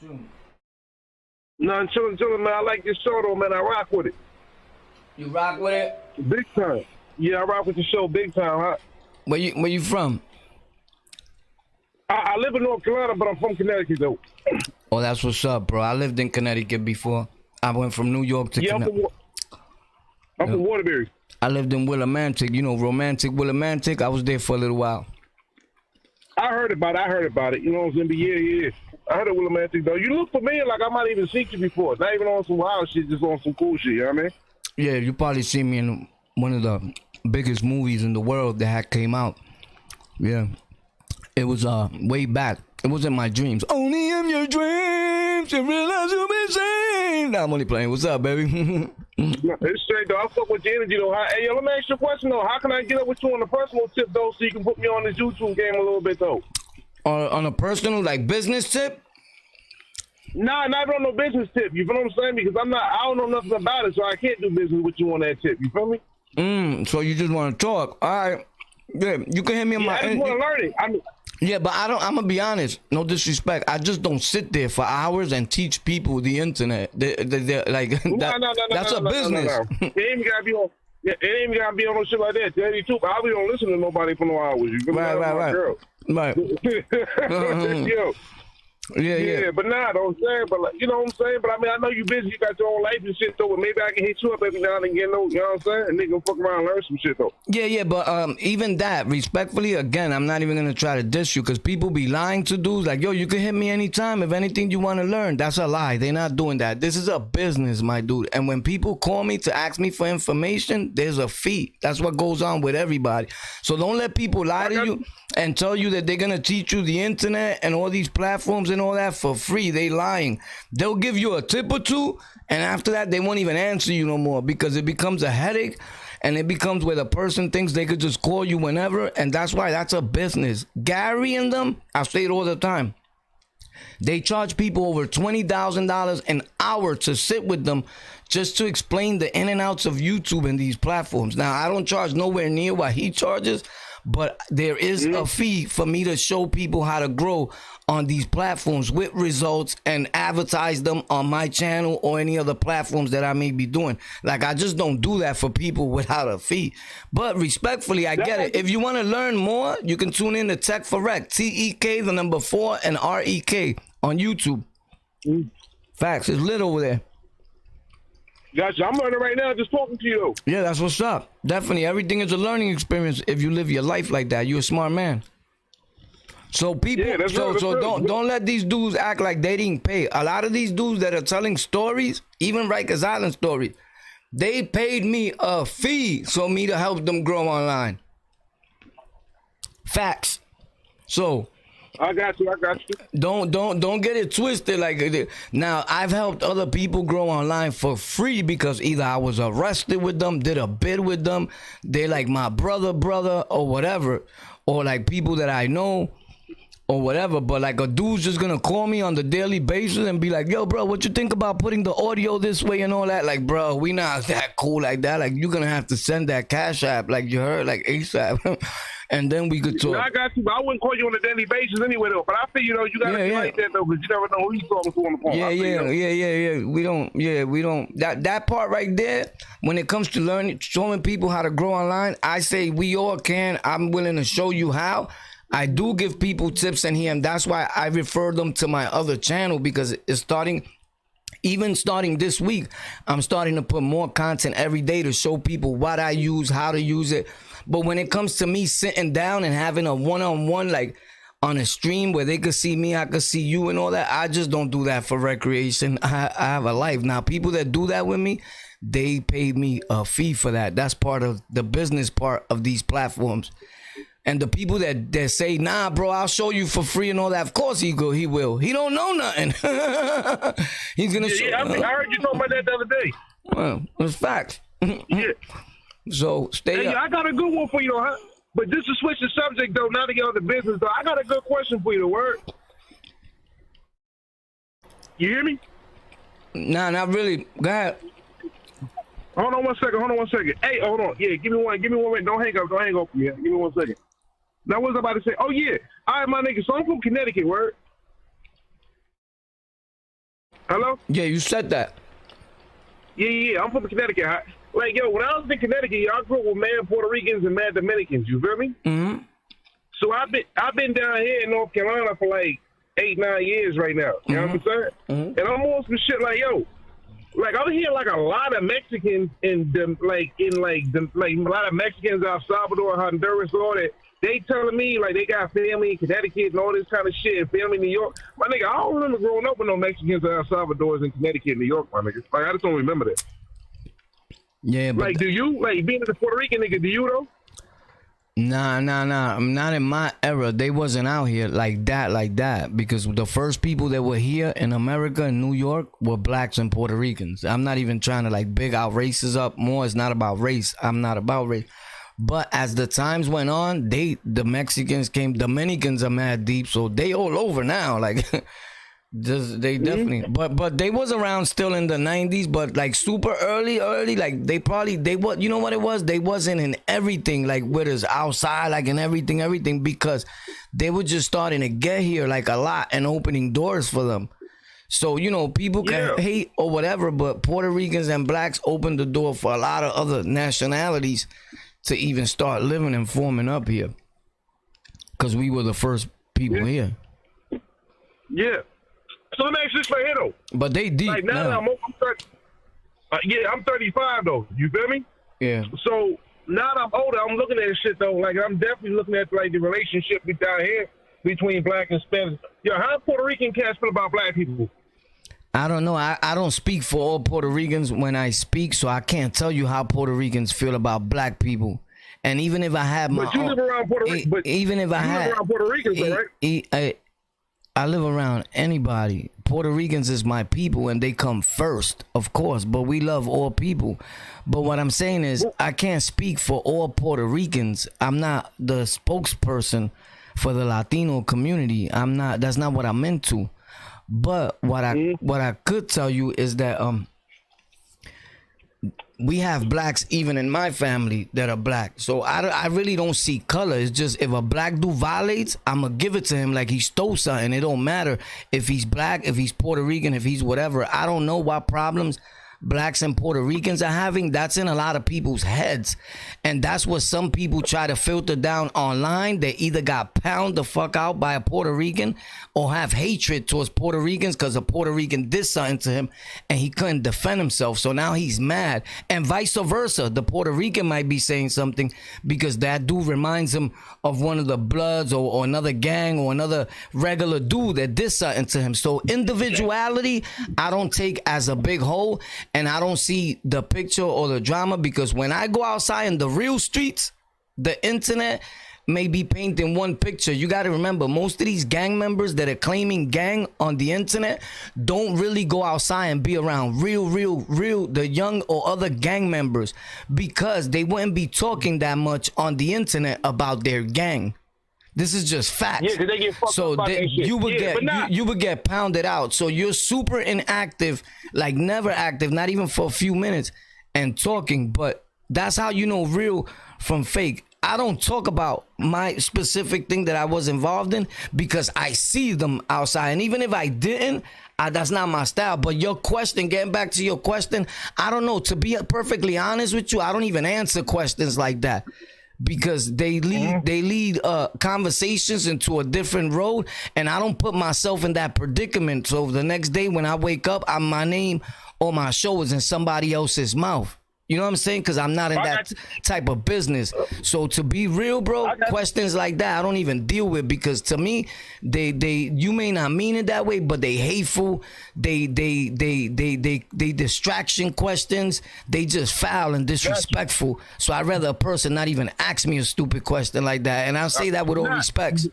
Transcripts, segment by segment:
Nothing chillin', man. I like this show, though, man. I rock with it. You rock with it? Big time. Yeah, I rock with the show big time, huh? Where you from? I live in North Carolina, but I'm from Connecticut, though. Oh, that's what's up, bro. I lived in Connecticut before. I went from New York to Connecticut. I'm from Waterbury. I lived in Willimantic, you know, romantic Willimantic. I was there for a little while. I heard about it. You know what I'm saying? But yeah. I heard of Willimantic, though. You look familiar like I might even seen you before. Not even on some wild shit, just on some cool shit, you know what I mean? Yeah, you probably seen me in one of the biggest movies in the world that had came out. Yeah. It was way back. It was in my dreams. Only in your dreams you realize you'll be sane. Nah, I'm only playing. What's up, baby? It's straight, though. I fuck with your energy, though. Hey, yo, let me ask you a question, though. How can I get up with you on the personal tip, though, so you can put me on this YouTube game a little bit, though? On a personal, like, business tip? Nah, not even on no business tip. You feel what I'm saying? Because I don't know nothing about it, so I can't do business with you on that tip. You feel me? So you just want to talk. All right. Yeah, you can hit me on my... I just want to learn it. Yeah, but I'm going to be honest. No disrespect. I just don't sit there for hours and teach people the internet. That's a business. It ain't gotta be on... Yeah, it ain't gotta be on no shit like that. Tell you too, but I really don't listen to nobody for no hours. You feel me? Right. Girl. Right. Yo. Yeah. But nah, don't say. But like, you know what I'm saying. But I mean, I know you busy. You got your own life and shit though. But maybe I can hit you up every now and again. You know what I'm saying? And nigga fuck around and learn some shit though. Yeah. But even that, respectfully, again, I'm not even gonna try to diss you because people be lying to dudes like, yo, you can hit me anytime if anything you want to learn. That's a lie. They're not doing that. This is a business, my dude. And when people call me to ask me for information, there's a fee. That's what goes on with everybody. So don't let people lie to you and tell you that they're gonna teach you the internet and all these platforms and all that for free. They lying. They'll give you a tip or two, and after that they won't even answer you no more because it becomes a headache, and it becomes where the person thinks they could just call you whenever, and that's why that's a business. Gary and them, I say it all the time, they charge people over $20,000 an hour to sit with them just to explain the in and outs of YouTube and these platforms. Now, I don't charge nowhere near what he charges, but there is a fee for me to show people how to grow on these platforms with results and advertise them on my channel or any other platforms that I may be doing. Like, I just don't do that for people without a fee. But respectfully, I get it. If you want to learn more, you can tune in to Tech for Rec, TEK, the number 4, and REK on YouTube. Facts. It's lit over there. Gotcha. I'm learning right now just talking to you though. Yeah, that's what's up. Definitely. Everything is a learning experience if you live your life like that. You're a smart man. So people, don't let these dudes act like they didn't pay. A lot of these dudes that are telling stories, even Rikers Island stories, they paid me a fee for me to help them grow online. Facts. So I got you. Don't get it twisted. Like, now I've helped other people grow online for free because either I was arrested with them, did a bid with them, they're like my brother or whatever, or like people that I know or whatever. But like a dude's just gonna call me on the daily basis and be like, yo, bro, what you think about putting the audio this way and all that? Like, bro, we not that cool like that. Like, you're gonna have to send that Cash App, like you heard, like ASAP. And then we could talk. I got you, but I wouldn't call you on a daily basis anyway, though. But I feel, you know, you got to be like that, though, because you never know who you're talking to on the phone. Yeah. We don't. That part right there, when it comes to learning, showing people how to grow online, I say we all can. I'm willing to show you how. I do give people tips in here, and that's why I refer them to my other channel, because it's starting this week, I'm starting to put more content every day to show people what I use, how to use it. But when it comes to me sitting down and having a one-on-one, like on a stream where they could see me, I could see you and all that, I just don't do that for recreation. I have a life. Now, people that do that with me, they pay me a fee for that. That's part of the business part of these platforms. And the people that say, nah, bro, I'll show you for free and all that, of course he will. He don't know nothing. He's going to show. I heard you talking about that the other day. Well, it's facts. Yeah. So stay up. I got a good one for you, though, huh? But just to switch the subject, though, now to get on the business, though, I got a good question for you, the word. You hear me? Nah, not really. Go ahead. Hold on one second. Hey, hold on. Yeah, give me one minute. Don't hang up from me. Give me 1 second. Now, what was I about to say? Oh, yeah. All right, my nigga, so I'm from Connecticut, word. Hello? Yeah, you said that. Yeah, I'm from Connecticut. Like, yo, when I was in Connecticut, I grew up with mad Puerto Ricans and mad Dominicans. You feel me? Mm-hmm. So I've been down here in North Carolina for like 8-9 years right now. You know what I'm saying? Mm-hmm. And I'm on some shit like, yo, like I'm hearing like a lot of Mexicans a lot of Mexicans El Salvador, Honduras, all that. They telling me like they got family in Connecticut and all this kind of shit, and family in New York. My nigga, I don't remember growing up with no Mexicans or El Salvadors in Connecticut, New York. My nigga, like I just don't remember that. Yeah, but like, do you like being a Puerto Rican nigga? Do you though? Nah. I'm not in my era. They wasn't out here like that. Because the first people that were here in America and New York were blacks and Puerto Ricans. I'm not even trying to like big our races up more. It's not about race. I'm not about race. But as the times went on, the Mexicans came. Dominicans are mad deep, so they all over now. Like, they definitely. But they was around still in the 90s, but like super early. Like they you know what it was? They wasn't in everything like with us outside, like in everything because they were just starting to get here like a lot and opening doors for them. So, you know, people can hate or whatever, but Puerto Ricans and blacks opened the door for a lot of other nationalities to even start living and forming up here, because we were the first people here. Yeah. So let me ask you this right here though. But they deep like now. I'm 30, I'm 35 though. You feel me? Yeah. So now that I'm older, I'm looking at this shit though. Like I'm definitely looking at like the relationship down here between black and Spanish. Yo, how Puerto Rican cats feel about black people? I don't know. I don't speak for all Puerto Ricans when I speak, so I can't tell you how Puerto Ricans feel about black people. And even if I had my, but you live around Puerto Rican. But even if I had, live around Puerto Ricans, right? I live around anybody. Puerto Ricans is my people, and they come first, of course. But we love all people. But what I'm saying is, I can't speak for all Puerto Ricans. I'm not the spokesperson for the Latino community. I'm not. That's not what I'm into. But what I could tell you is that we have blacks even in my family that are black. So I really don't see color. It's just if a black dude violates, I'm going to give it to him like he stole something. It don't matter if he's black, if he's Puerto Rican, if he's whatever. I don't know what problems blacks and Puerto Ricans are having. That's in a lot of people's heads, and that's what some people try to filter down online. They either got pounded the fuck out by a Puerto Rican or have hatred towards Puerto Ricans because a Puerto Rican did something to him and he couldn't defend himself, so now he's mad, and vice versa. The Puerto Rican might be saying something because that dude reminds him of one of the Bloods or another gang or another regular dude that did something to him. So individuality I don't take as a big whole, and I don't see the picture or the drama, because when I go outside in the real streets, the internet may be painting one picture. You got to remember, most of these gang members that are claiming gang on the internet don't really go outside and be around real, the young or other gang members, because they wouldn't be talking that much on the internet about their gang. This is just facts. Yeah, 'cause they get fucked up by that shit. You would get pounded out. So you're super inactive, like never active, not even for a few minutes, and talking. But that's how you know real from fake. I don't talk about my specific thing that I was involved in because I see them outside. And even if I didn't, that's not my style. But your question, getting back to your question, I don't know. To be perfectly honest with you, I don't even answer questions like that, because they lead conversations into a different road, and I don't put myself in that predicament. So the next day when I wake up, my name or my show is in somebody else's mouth. You know what I'm saying? Because I'm not in that type of business. So to be real, bro, questions like that I don't even deal with, because to me, you may not mean it that way, but they hateful. They distraction questions. They just foul and disrespectful. So I'd rather a person not even ask me a stupid question like that, and I'll say that with all respect.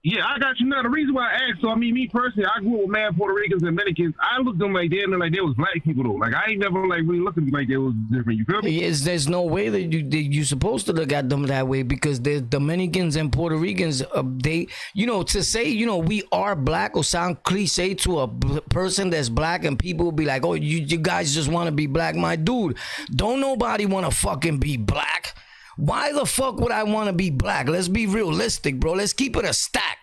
Yeah, I got you. Now, the reason why I asked, so I mean, me personally, I grew up with mad Puerto Ricans and Dominicans. I looked at them like they was black people, though. Like, I ain't never, like, really looked at them like they was different. You feel me? Yes, there's no way that you're supposed to look at them that way, because there's Dominicans and Puerto Ricans, they, you know, to say, you know, we are black or sound cliche to a person that's black, and people will be like, oh, you guys just want to be black. My dude, don't nobody want to fucking be black. Why the fuck would I want to be black? Let's be realistic, bro. Let's keep it a stack.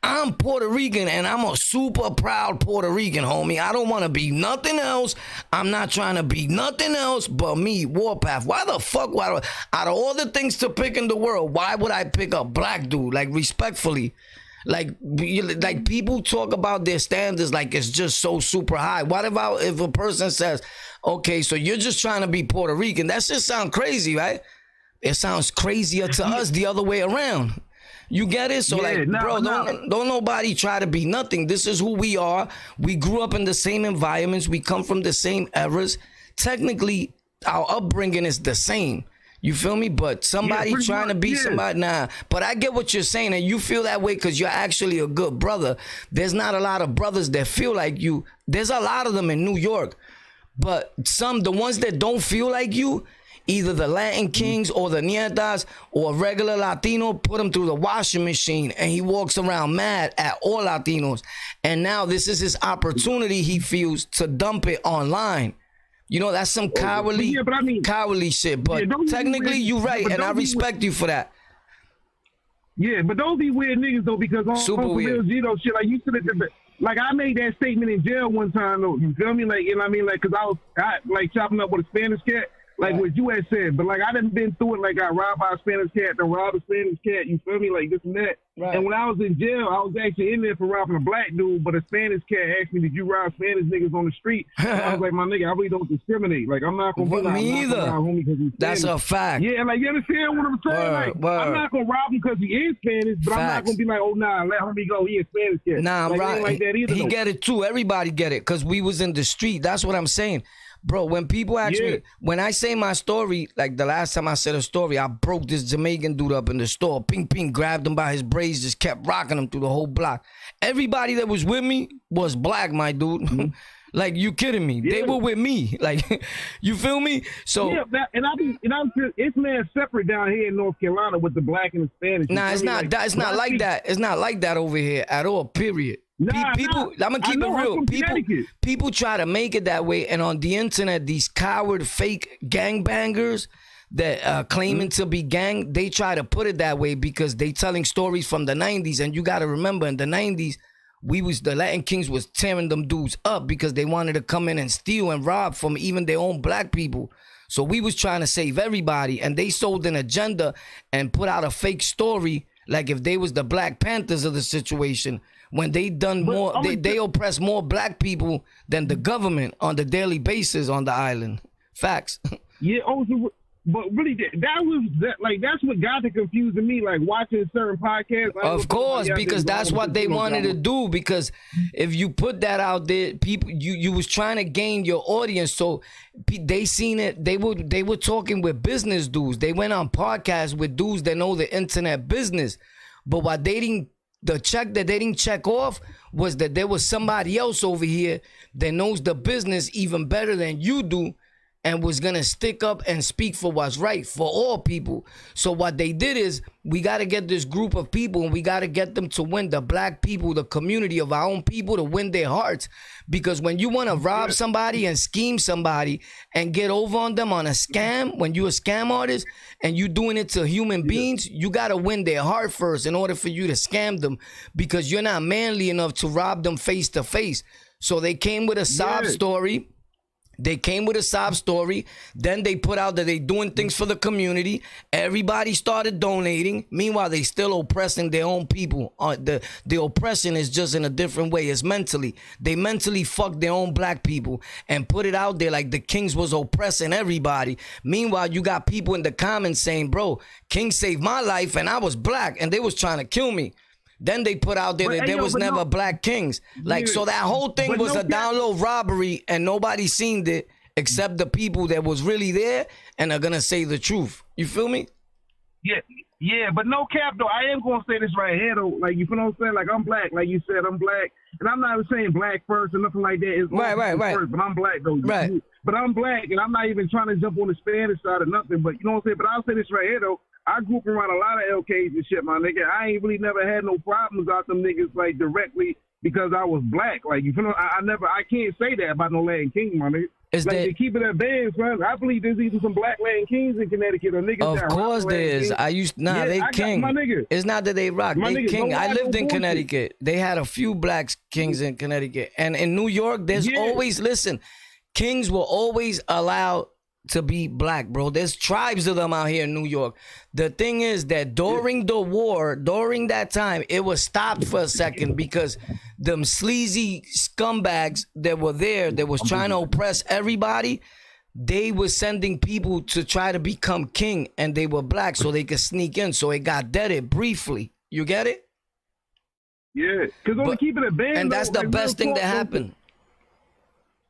I'm Puerto Rican and I'm a super proud Puerto Rican, homie. I don't want to be nothing else. I'm not trying to be nothing else but me, Warpath. Why the fuck, out of all the things to pick in the world, why would I pick a black dude? Like, respectfully. Like people talk about their standards like it's just so super high. What about if a person says, okay, so you're just trying to be Puerto Rican? That just sounds crazy, right? It sounds crazier to us the other way around. You get it? So don't nobody try to be nothing. This is who we are. We grew up in the same environments. We come from the same eras. Technically, our upbringing is the same. You feel me? But somebody trying to be somebody, nah. But I get what you're saying, and you feel that way because you're actually a good brother. There's not a lot of brothers that feel like you. There's a lot of them in New York. But the ones that don't feel like you, either the Latin Kings or the Nietas or a regular Latino, put him through the washing machine and he walks around mad at all Latinos. And now this is his opportunity, he feels, to dump it online. You know, that's some cowardly shit. But technically, you're right, and I respect you for that. Yeah, but don't be weird niggas, though, because on super weird. Shit, like, you said it, like, I made that statement in jail one time, though. You feel me? Like, you know what I mean? Like, because I like, chopping up with a Spanish cat. Like what you had said, but like I done been through it. Like got robbed by a Spanish cat, then robbed a Spanish cat. You feel me? Like this and that. Right. And when I was in jail, I was actually in there for robbing a black dude, but a Spanish cat asked me, "Did you rob Spanish niggas on the street?" I was like, "My nigga, I really don't discriminate. Like I'm not gonna be me either. That's a fact. Yeah, like you understand what I'm saying? I'm not gonna rob him because he is Spanish, but I'm not gonna be like, "Oh nah, let him go. He a Spanish cat." Nah, like, right. Like that either, he get it too. Everybody get it because we was in the street. That's what I'm saying. Bro, when people ask me, when I say my story, like the last time I said a story, I broke this Jamaican dude up in the store. Ping, ping, grabbed him by his braids, just kept rocking him through the whole block. Everybody that was with me was black, my dude. Mm-hmm. Like, you kidding me? They were with me. Like, you feel me? So it's man separate down here in North Carolina with the black and the Spanish. Nah, it's not. It's not like that. It's not like that over here at all. Period. People, I'm gonna keep it real. People try to make it that way, and on the internet, these coward fake gangbangers that claiming to be gang, they try to put it that way because they telling stories from the 90s, and you got to remember in the 90s, the Latin Kings was tearing them dudes up because they wanted to come in and steal and rob from even their own black people. So we was trying to save everybody, and they sold an agenda and put out a fake story like if they was the Black Panthers of the situation. When they done more, they oppress more black people than the government on the daily basis on the island. Facts. Yeah, but really, that's what got to confusing me. Like watching certain podcasts. Of course, because that's what they wanted to do. Because if you put that out there, people, you was trying to gain your audience. So they seen it. They were talking with business dudes. They went on podcasts with dudes that know the internet business. But what they didn't. The check that they didn't check off was that there was somebody else over here that knows the business even better than you do and was going to stick up and speak for what's right for all people. So what they did is we got to get this group of people and we got to get them to win, the black people, the community of our own people, to win their hearts. Because when you want to rob somebody and scheme somebody and get over on them on a scam, when you're a scam artist and you're doing it to human beings, you got to win their heart first in order for you to scam them, because you're not manly enough to rob them face to face. So they came with a sob story. They came with a sob story. Then they put out that they doing things for the community. Everybody started donating. Meanwhile, they still oppressing their own people. The oppression is just in a different way. It's mentally. They mentally fuck their own black people and put it out there like the Kings was oppressing everybody. Meanwhile, you got people in the comments saying, bro, King saved my life and I was black and they was trying to kill me. Then they put out there that there was never black kings. Like, so that whole thing was a download robbery and nobody seen it except the people that was really there and are going to say the truth. You feel me? Yeah, but no cap, though. I am going to say this right here, though. Like, you feel what I'm saying? Like, I'm black. Like you said, I'm black. And I'm not even saying black first or nothing like that. It's right. First, but I'm black, though. Right. But I'm black, and I'm not even trying to jump on the Spanish side or nothing. But you know what I'm saying? But I'll say this right here, though. I grew up around a lot of LKs and shit, my nigga. I ain't really never had no problems out them niggas, like, directly because I was black. Like, you feel I can't say that about no Latin King, my nigga. Is like that, they keep it at band, son. I believe there's either some black land kings in Connecticut or niggas. of that course rock there land is. kings. They king. My nigga. It's not that they rock. My They nigga, king. no I lie, lived no in bullshit. Connecticut. They had a few black kings in Connecticut. And in New York, there's always, listen, kings were always allowed to be black, bro. There's tribes of them out here in New York. The thing is that during the war, during that time, it was stopped for a second because them sleazy scumbags that were there, that was trying to oppress everybody, they were sending people to try to become king, and they were black so they could sneak in. So it got deaded briefly. You get it? Yeah, because only keep it a band. And that's though, the like, best thing real that talk, happened.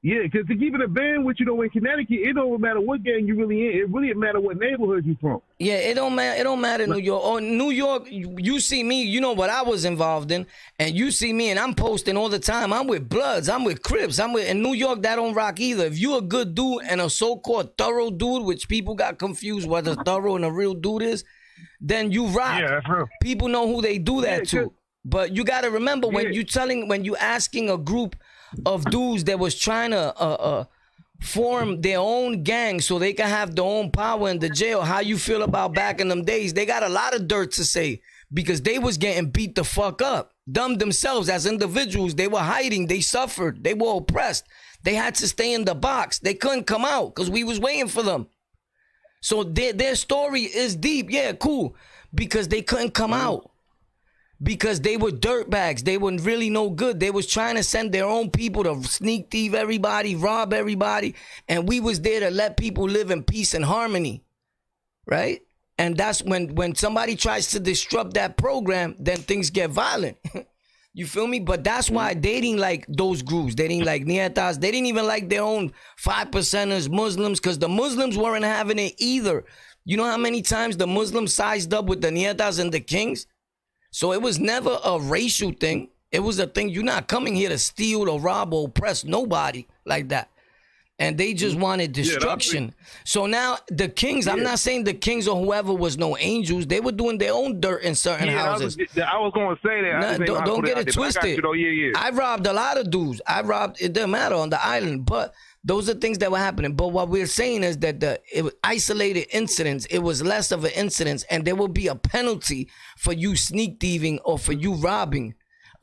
Yeah, because to keep it a band with, you know, in Connecticut, it don't matter what gang you really in. It really matter what neighborhood you from. Yeah, it don't matter. It don't matter in New York. Or New York, you see me, you know what I was involved in, and you see me, and I'm posting all the time. I'm with Bloods, I'm with Crips, in New York. That don't rock either. If you a good dude and a so-called thorough dude, which people got confused what a thorough and a real dude is, then you rock. Yeah, that's real. People know who they do that to. But you got to remember when you asking a group of dudes that was trying to form their own gang so they can have their own power in the jail, how you feel about back in them days, they got a lot of dirt to say because they was getting beat the fuck up. Them themselves as individuals, they were hiding, they suffered, they were oppressed. They had to stay in the box. They couldn't come out because we was waiting for them. So their story is deep. Yeah, cool. Because they couldn't come out. Because they were dirtbags. They were really no good. They was trying to send their own people to sneak thief everybody, rob everybody. And we was there to let people live in peace and harmony. Right? And that's when somebody tries to disrupt that program, then things get violent. You feel me? But that's why they didn't like those groups. They didn't like Nietas. They didn't even like their own 5%ers, Muslims, because the Muslims weren't having it either. You know how many times the Muslims sized up with the Nietas and the Kings? So it was never a racial thing. It was a thing. You're not coming here to steal or rob or oppress nobody like that. And they just wanted destruction. So now the Kings, I'm not saying the Kings or whoever was no angels. They were doing their own dirt in certain houses. I was going to say that. Don't get it twisted. I robbed a lot of dudes. It doesn't matter on the island. But those are things that were happening. But what we're saying is that it was isolated incidents. It was less of an incident. And there will be a penalty for you sneak thieving or for you robbing.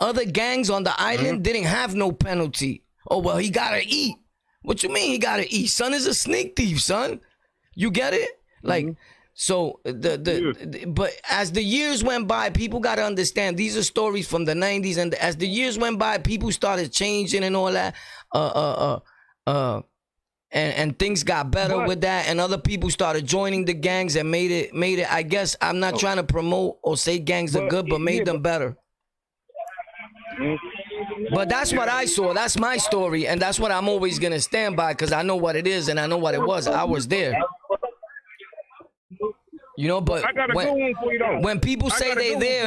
Other gangs on the island didn't have no penalty. Oh, well, he got to eat. What you mean he got to eat? Son is a sneak thief, son. You get it? Like, so but as the years went by, people got to understand these are stories from the 90s. And as the years went by, people started changing and all that. And things got better with that, and other people started joining the gangs and made it. I guess I'm not trying to promote or say gangs are good, but made them better. But that's what I saw. That's my story, and that's what I'm always gonna stand by because I know what it is and I know what it was. I was there. You know, but when people say they there,